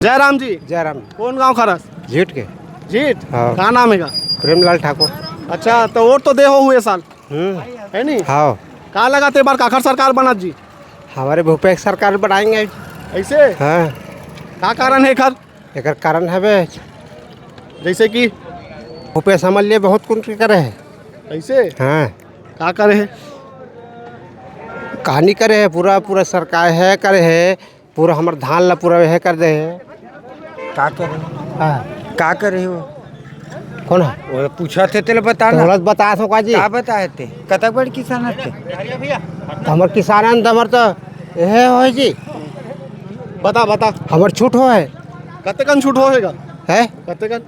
जयराम जी। जयराम। कौन गांव खरस? झीट के। जीत। हाँ। कहाँ नाम है? प्रेमलाल ठाकुर। अच्छा, तो वोट तो दे हो हुए साल है नहीं? हाँ, कहाँ लगाते बार काखर सरकार बनत जी? हमारे भूपेश सरकार बनाएंगे। ऐसे हाँ, का कारण है खर? एक कारण है बे, जैसे कि भूपेश हमारे लिए बहुत कुछ करे है। ऐसे हाँ, का करे है? कहानी करे है, पूरा पूरा सरकार है करे है, पूरा हमारे धान ला पूरा है कर दे है। का करे? हाँ, का करे हो? कौन है? वो पूछा थे तेरे बता ना। थोड़ा बता सो का जी। का बताए थे? कतक बड़ किसान थे? हमारे किसान हमारे तो यह हो जी, बता बता हमारे छूट हो है। कतेकन छूट होएगा? है कतेकन?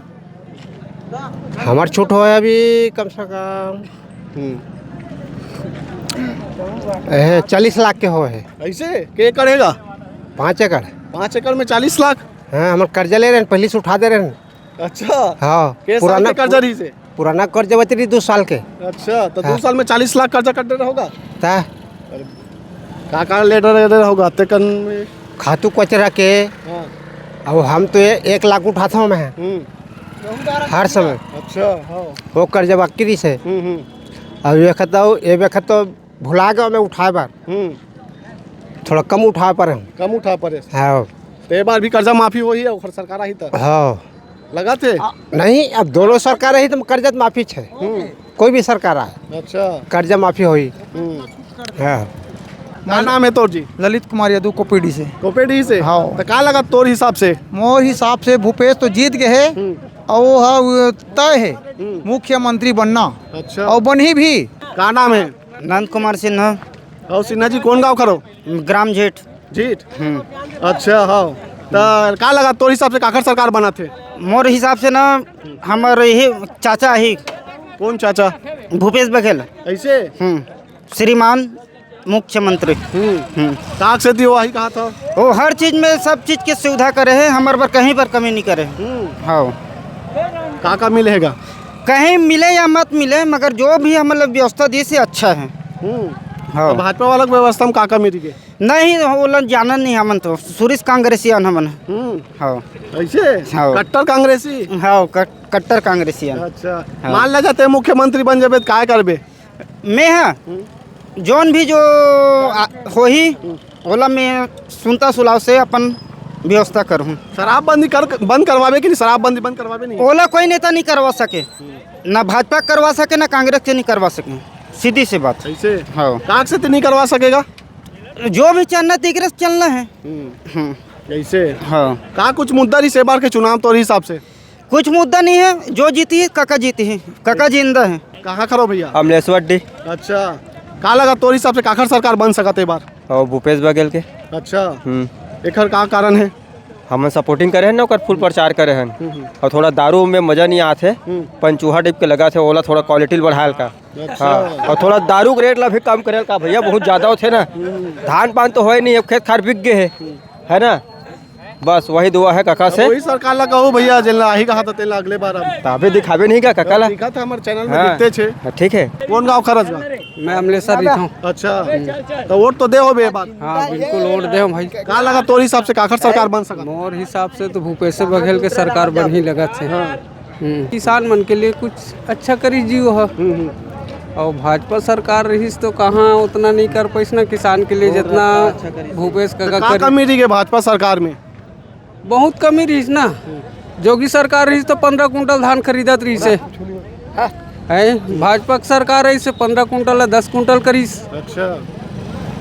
हमारे छूट हो है अभी कम से कम 40 लाख के हो है। ऐसे के करेगा? 5 एकड़। 5 एकड़ में 40 लाख? हाँ, हमारे कर्जा ले रहे हैं, पहले से उठा दे रहे हैं। अच्छा, हाँ, के साल के कर्जा रही से? पुराना कर्जा बच रही 2 साल के। अच्छा, तो 2 हाँ। साल में 40 लाख कर्जा कट रहा होगा? ता का लेटर होगा तेकन में? खातू कचरा के। हाँ। अब हम तो 1 लाख उठाता हूँ मैं हर समय। अच्छा, हाँ। वो कर्जा बाकी रही से। अब ये वक्त तो भुला गया मैं उठाए बार, थोड़ा कम उठा पर हम। कम उठा पड़े। हाँ, ते बार भी कर्जा माफी हो ही है ओखर सरकार आई तो हाँ, लगा थे? नहीं, अब दोनों सरकार रही तो कर्जा तो माफी है। कोई भी सरकार आए अच्छा। कर्जा माफी हुई। हाँ, क्या नाम है तोर जी? ललित कुमार यादव कोपेडी से। कोपेडी से? हाँ। तो का लगा तोर हिसाब से? मोर हिसाब से भूपेश तो जीत गए है और वो तय है मुख्यमंत्री बनना, अच्छा। और बनी भी। का नाम है? नंद कुमार सिन्हा, और सिन्हा जी कौन गाँव करो? ग्राम जेठ। जीत। अच्छा, हाँ। तो का लगा तोर हिसाब से काखर सरकार बना थे? मोर हिसाब से ना हमारे ही चाचा ही कौन चाचा? भूपेश बघेल, ऐसे श्रीमान मुख्यमंत्री। काक से थी वही कहा था? वो हर चीज में सब चीज की सुविधा करे है, हमारे पर कहीं पर कमी नहीं करे। हाँ, का मिलेगा? कहीं मिले या मत मिले, मगर जो भी हम मतलब व्यवस्था दी से अच्छा है। हाँ, तो भाजपा वाला व्यवस्था में का मिल गए? नहीं वो लोग जाना नहीं, हमन तो सुरेश कांग्रेसियन हमन। हाँ, ऐसे हाँ। कट्टर कांग्रेसी? हाँ, कट्टर कांग्रेसियन। अच्छा, मान ले जाते मुख्यमंत्री बन जाबे काय करबे? मैं हाँ जोन भी जो हो ही ओला मैं सुनता सुलाव से अपन व्यवस्था करूँ। शराबबंदी बंद करवावे कि नहीं? शराबबंदी बंद करवावे नहीं? ओला कोई नेता नहीं करवा सके, ना भाजपा करवा सके ना कांग्रेस से नहीं करवा सके, सीधी सी बात। ऐसे हाँ, काक से तो नहीं करवा सकेगा? जो भी चलना तिगरे से चलना है। ऐसे हाँ, का कुछ मुद्दा रही से बार के चुनाव तो हिसाब से? कुछ मुद्दा नहीं है, जो जीती है काका जीती है, काका जिंदा है। कहाँ खड़ो भैया? अमलेश्वर अच्छा, का लगा तोर हिसाब से काखर सरकार बन सकते बार? और भूपेश बघेल के। अच्छा, एकर का कारण है? हम सपोर्टिंग करे हैं ना, ओकर फुल प्रचार करे हैं। और थोड़ा दारू में मजा नहीं आते, पंचूहा टाइप के लगा थे, ओला थोड़ा क्वालिटी बढ़ायल का। हाँ, और थोड़ा दारू के रेट ला भी कम करे का भैया, बहुत ज्यादा थे ना। धान पान तो हो नहीं, अब खेत खार बिक गए है ना। बस वही दुआ है काका से। वही सरकार ला कहो भैया, जिला ही कहा था तेला अगले बार अब ताबे दिखावे नहीं का काका ला। दिखा था हमारे चैनल में हाँ, दिखते छे। ठीक है। कौन गाँव खरस गा? मैं अमलेश्वर रहता हूँ। अच्छा, तो वोट तो दे हो बे बात? हाँ, बिल्कुल वोट दे भाई। का लगा तोर हिसाब से काखर सरकार बन सका? मोर हिसाब से तो भूपेश बघेल के सरकार बन ही लगा थे। किसान मन के लिए कुछ अच्छा करी जीव है, और भाजपा सरकार रही तो कहाँ उतना नहीं कर पैस ना किसान के लिए जितना भूपेश का का कमी रही है भाजपा सरकार में? बहुत कमी रही ना। जोगी सरकार रही तो 15 कुंटल धान खरीदत रही से है, भाजपा की सरकार रही से 15 कुंटल या 10 कुंटल करीस। अच्छा,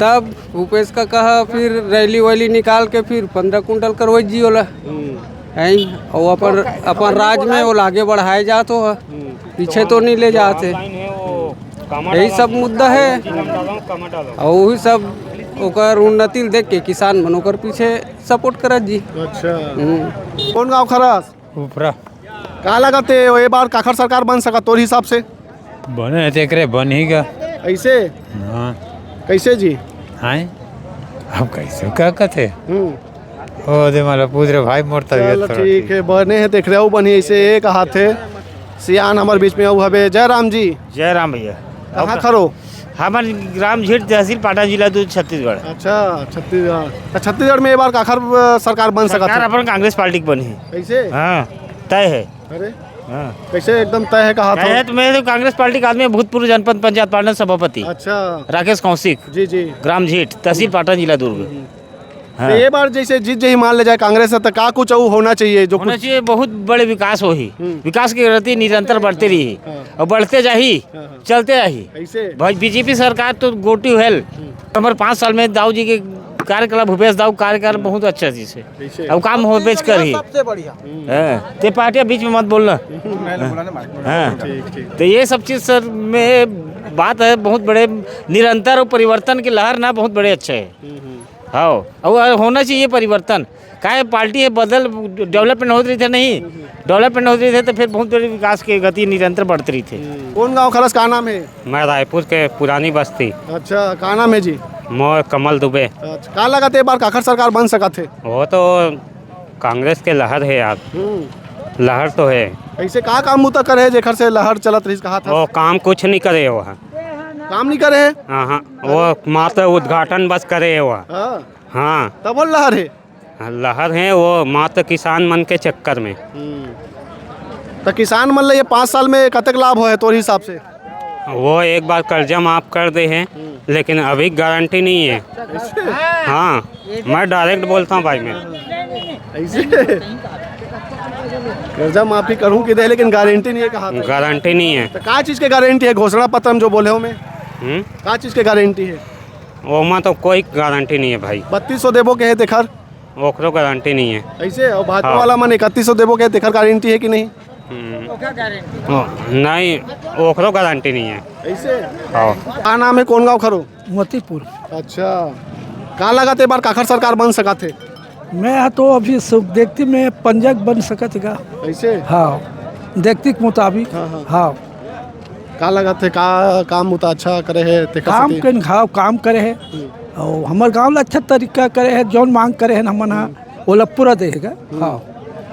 तब भूपेश का कहा फिर रैली वैली निकाल के फिर 15 कुंटल करवाई जी वाला है, और अपन राज्य में वो आगे बढ़ाए जात हो, पीछे तो नहीं ले जाते। यही सब मुद्दा है, और वही सब ओकर उन्नति देख के किसान मन ओकर पीछे सपोर्ट करत जी। अच्छा। कौन गाँव खरस? ऊपरा का लगाते ये बार काखर सरकार बन सका तोर हिसाब से? बने तेकरे बन ही गा। ऐसे हाँ, कैसे जी? हैं अब कैसे क्या कहते ओ दे माला पूछ भाई मोर तबियत चलो थोड़ा ठीक है, बने है देख रहे हो बनी ऐसे एक हाथ है सियान हमारे बीच में हवे। जयराम जी। जयराम भैया। कहाँ खड़ो? हमारे ग्राम झीट तहसील पाटन जिला दूध छत्तीसगढ़। अच्छा छत्तीसगढ़ तो छत्तीसगढ़ में एक बार काखर सरकार बन सकत सरकार है अपन कांग्रेस पार्टी की बनी है। कैसे हाँ तय है। अरे हाँ कैसे एकदम तय है कहा तय है था तो मैं तो कांग्रेस पार्टी का आदमी भूतपूर्व जनपद पंचायत पाटन सभापति अच्छा राकेश कौशिक, जी जी ग्राम झीट तहसील पाटन जिला दुर्ग। तो ये बार जैसे जीत जही मान ले जाए कांग्रेस से तो का कुछ और होना चाहिए जो होना कुछ चाहिए, बहुत बड़े विकास हो ही। विकास की गति निरंतर बढ़ते रही और बढ़ते जाही, चलते रही। ऐसे भाई बीजेपी सरकार तो गो टू हेल। हमारे 5 साल में दाऊ जी के कार्यकाल, भूपेश दाऊ कार्यकाल बहुत अच्छा चीज है। ऐसे अब काम हो बेच कर ही सबसे बढ़िया हाँ, ते पार्टियां बीच में मत बोलना। हाँ ठीक ठीक तो ये सब चीज सर में बात है, बहुत बड़े निरंतर और परिवर्तन की लहर ना बहुत बड़े अच्छे है। हाँ और होना चाहिए परिवर्तन। काहे पार्टी है बदल डेवलपमेंट होती रही थे, नहीं डेवलपमेंट होती रही थे तो फिर बहुत बड़ी विकास की गति निरंतर बढ़ती रही थी। कौन गांव खरस का नाम है? मैं रायपुर के पुरानी बस्ती अच्छा का नाम है जी? मोर कमल दुबे। अच्छा का लगा थे बार काखर सरकार बन सकत है? वो तो कांग्रेस के लहर है यार, लहर तो है। ऐसे का काम मुता करे जेखर से लहर चलत रही कहा था? वो काम कुछ नहीं करे वो। काम नहीं करे है? हाँ वो मात्र उद्घाटन बस करे वो। हाँ हाँ तब वो लहर है। लहर है वो मात्र किसान मन के चक्कर में। तो किसान मन ले ये 5 साल में कतक लाभ हो है तोर हिसाब से? वो एक बार कर्जा माफ कर दे हैं लेकिन अभी गारंटी नहीं है। हाँ मैं डायरेक्ट बोलता हूँ भाई मैं। ऐसे कर्जा माफी करूँ कि दे लेकिन गारंटी नहीं है कहा था। गारंटी नहीं है। तो का चीज के गारंटी है? घोषणा पत्र में जो बोले हो में का चीज के गारंटी है? वो में तो कोई गारंटी नहीं है भाई। 3200 देबो के है तेखर ओकरो गारंटी नहीं है। ऐसे और भाजपा हाँ। वाला मन 3100 देबो के तेखर गारंटी है कि नहीं? नहीं ओकरो गारंटी नहीं है। ऐसे हाँ का नाम है? कौन गाँव खरो? मोतीपुर। अच्छा का लगा थे बार काखर सरकार बन सका थे? मैं तो अभी देखती मैं पंजक बन सकत गा। ऐसे हाँ देखती के मुताबिक। हाँ। हाँ का लगा थे का काम उतना अच्छा करे है तेखर काम से? के घाव काम करे है और हमार गाँव ला अच्छा तरीका करे है, जौन मांग करे है हमन वो ला पूरा देगा। हाँ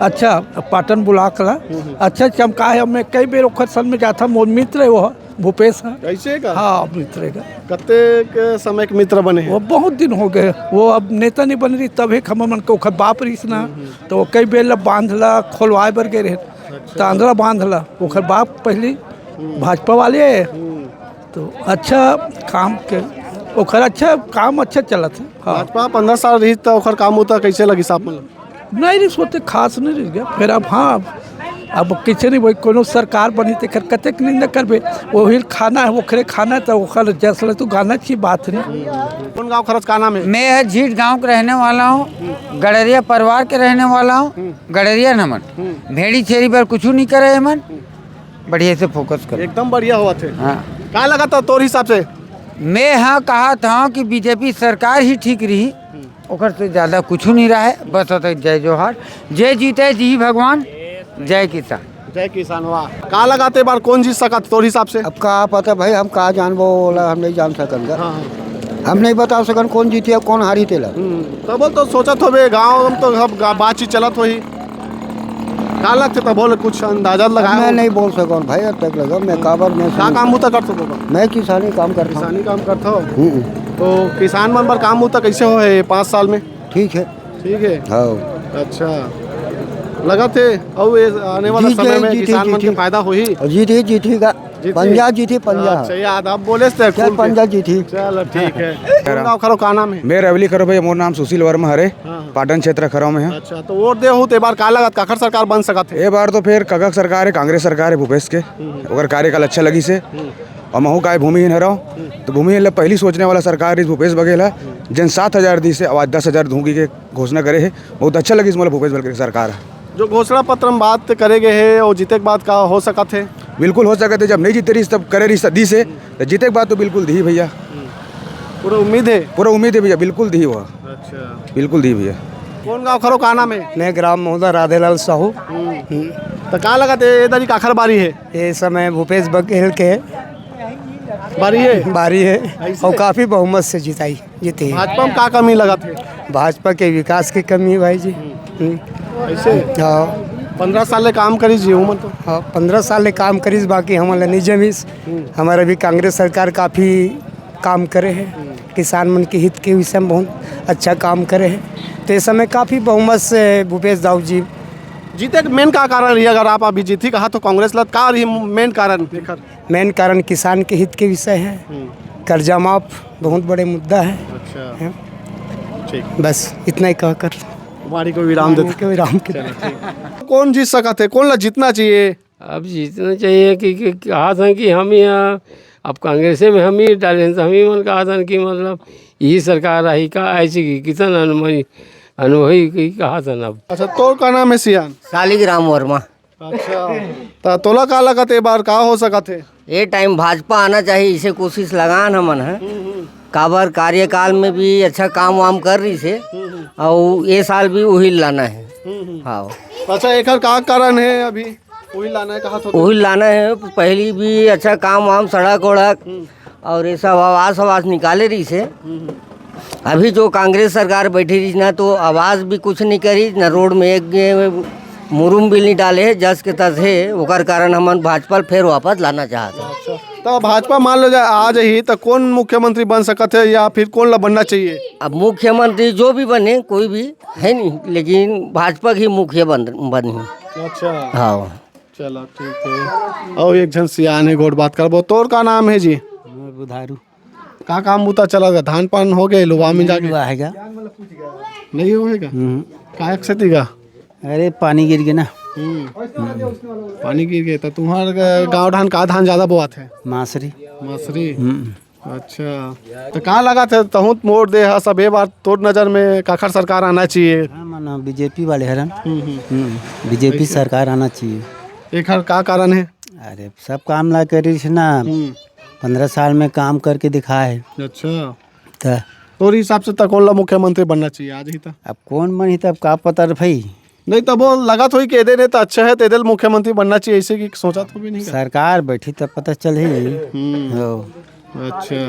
अच्छा पाटन बुलाक ला अच्छा चमका है। मैं कई बेर ओखर सन में जाता, मोर मित्र है वो भूपेश है। ऐसे का? हाँ मित्र है। कते के समय के मित्र बने हैं? वो बहुत दिन हो गए, वो अब नेता नहीं बन रही तब एक हम मन को ओखर बाप रहीस ना, तो वो कई बेर ला बांधला खोलवाए बर गए रहे तो आंध्रा बांधला। ओखर बाप पहले भाजपा वाले है तो अच्छा काम के ओखर अच्छा काम अच्छा चलत है। हाँ भाजपा 15 साल रही तो ओखर काम होता कैसे लगी साहब मतलब? नहीं सोते खास नहीं रह गया। फिर अब हाँ अब किसी नहीं वही कोनो सरकार बनी तो कर कते नहीं करबे, वही खाना है ओखरे खाना तो ओखर जैसे तो गाना की बात है ना। कौन गाँव खरच का नाम है? मैं है झीट गांव का रहने वाला हूँ, गडरिया परिवार के रहने वाला हूँ। गडरिया नमन भेड़ी छेरी पर कुछ नहीं करे है मन, बढ़िया से फोकस कर। एकदम बढ़िया हुआ थे। हाँ का लगा था तोर हिसाब से? मैं हाँ कहा था कि बीजेपी सरकार ही ठीक रही, ओकर से ज़्यादा कुछ नहीं रहा है। बस होता जय जोहार, जय जीते जी भगवान, जय किसान। जय किसान। वाह का लगाते बार कौन जीत सका तोर हिसाब से? अब का पता भाई, हम कहा जानबो वाला हम नहीं जान सकन। हम नहीं बता सकन कौन जीती है कौन हारी तेला। तब तो सोचत हो गाँव में तो अब बातचीत चलत हो ही का लगते तब बोले कुछ अंदाजा लगाया? मैं नहीं बोल सकूँ भाई अब तक लगा। मैं काबर में का काम होता कर सको? मैं किसानी काम करता हूँ। किसानी काम करता हो तो किसान मन पर काम होता कैसे हो है 5 साल में? ठीक है। ठीक है। हाँ अच्छा लगा थे और ये आने वाला समय में किसान मन के फायदा हो ही? जीती का पंजाब जीती पंजाब। अच्छा याद आप बोले थे चल पंजाब जीती। चलो ठीक है। कौन गाँव खरो का नाम है? मैं रवली करो भाई, मोर नाम सुशील वर्मा हरे, पाटन क्षेत्र खरो में है। अच्छा तो वोट दे हूँ तो बार का लगा काखर सरकार बन सका थे? ये बार तो फिर कगक सरकार है, कांग्रेस सरकार है भूपेश के, अगर कार्यकाल अच्छा लगी से। और महू का भूमिहीन हराओ तो भूमिहीन पहली सोचने वाला सरकार इस भूपेश बघेल है, जन 7,000 दी से आवाज 10,000 दूंगी के घोषणा करे है। बहुत अच्छा लगी इसमें भूपेश बघेल की सरकार है। जो घोषणा पत्र में बात करे गए है और जीते के बाद का हो सका थे? बिल्कुल हो सके थे, जब नहीं जीते रही तब करे रही दी से, तो जीते के बाद तो बिल्कुल दी भैया, पूरा उम्मीद है। पूरा उम्मीद है भैया, बिल्कुल दी हुआ। अच्छा बिल्कुल दी भैया। कौन गाँव खरो का नाम है? मैं ग्राम महोदय राधेलाल साहू। तो का लगा थे इधर ही काखर बारी है? ये समय भूपेश बघेल के बारी है और काफ़ी बहुमत से जीती। भाजपा में का कमी लगा थे? भाजपा के विकास की कमी है भाई जी। ऐसे हाँ 15 साल काम करी जी हूँ तो। हाँ 15 साल काम करीस, बाकी हमारा नहीं जमीस। हमारा भी कांग्रेस सरकार काफ़ी काम करे हैं, किसान मन के हित के विषय में बहुत अच्छा काम करे हैं। तो इस समय काफ़ी बहुमत से भूपेश दाऊ जी जीते के मेन का कारण रही? अगर आप अभी जीती कहा तो कांग्रेस लत का रही मेन कारण? मेन कारण किसान के हित के विषय है, कर्जा माफ बहुत बड़े मुद्दा है। अच्छा, ठीक, बस इतना ही कहकर वाणी को विराम देते। विराम के कौन जीत सका थे, कौन ला जीतना चाहिए? अब जीतना चाहिए कि कहा था कि हम यहाँ अब कांग्रेसे में हम ही डाले तो हम ही मन कहा था कि मतलब यही सरकार आई का ऐसी कि कितना अनुभवी की कहा था ना। अच्छा, तो का नाम है सियान? शालिग्राम वर्मा। अच्छा, तो तोला का लगा थे बार का हो सका थे? ये टाइम भाजपा आना चाहिए, इसे कोशिश लगान हमन है। काबर कार्यकाल में भी अच्छा काम वाम कर रही से और ये साल भी वही लाना है। हाँ। अच्छा, एक का कारण है अभी वही लाना है? कहा तो वही लाना है, पहली भी अच्छा काम वाम सड़क वड़क और ये सब आवास निकाले रही से। अभी जो कांग्रेस सरकार बैठी रही ना तो आवाज़ भी कुछ नहीं करी ना, रोड में एक मुरुम भी नहीं डाले जस के तस है। ओकर कारण हमन भाजपा फिर वापस लाना चाहते हैं। अच्छा, तो भाजपा मान लो जाए आ जाही तो कौन मुख्यमंत्री बन सकते है या फिर कौन ला बनना चाहिए? अब मुख्यमंत्री जो भी बने कोई भी है नहीं, लेकिन भाजपा ही मुख्य बनी। अच्छा, हाँ, चलो ठीक है। और एक जन सियान है गोट बात करबो। तोर का नाम है जी? बुधारू का काम बूता चला गया? धान पान हो गए? लुवा में जाके है नहीं होएगा? काय क्षति का? अरे पानी गिर गया ना। पानी गिर गए तो तुम्हारे गाँव धान का धान ज्यादा बोआत है? मासरी मसरी। अच्छा, तो कहाँ लगा थे तहूँ मोड़ दे है सब? बार तोर नजर में काखर सरकार आना चाहिए? माना बीजेपी वाले हरन बीजेपी सरकार आना चाहिए। एक का कारण है? अरे सब काम ला करी ना, 15 साल में काम करके दिखाए। अच्छा, तो तोर हिसाब से कौन ला मुख्यमंत्री बनना चाहिए आज ही तक? अब कौन बनी तब का पता भाई? नहीं तब वो लगा तो ही के दे तो अच्छा है, तेदल मुख्यमंत्री बनना चाहिए ऐसे की सोचा तो भी नहीं? सरकार बैठी तब पता चल ही। अच्छा।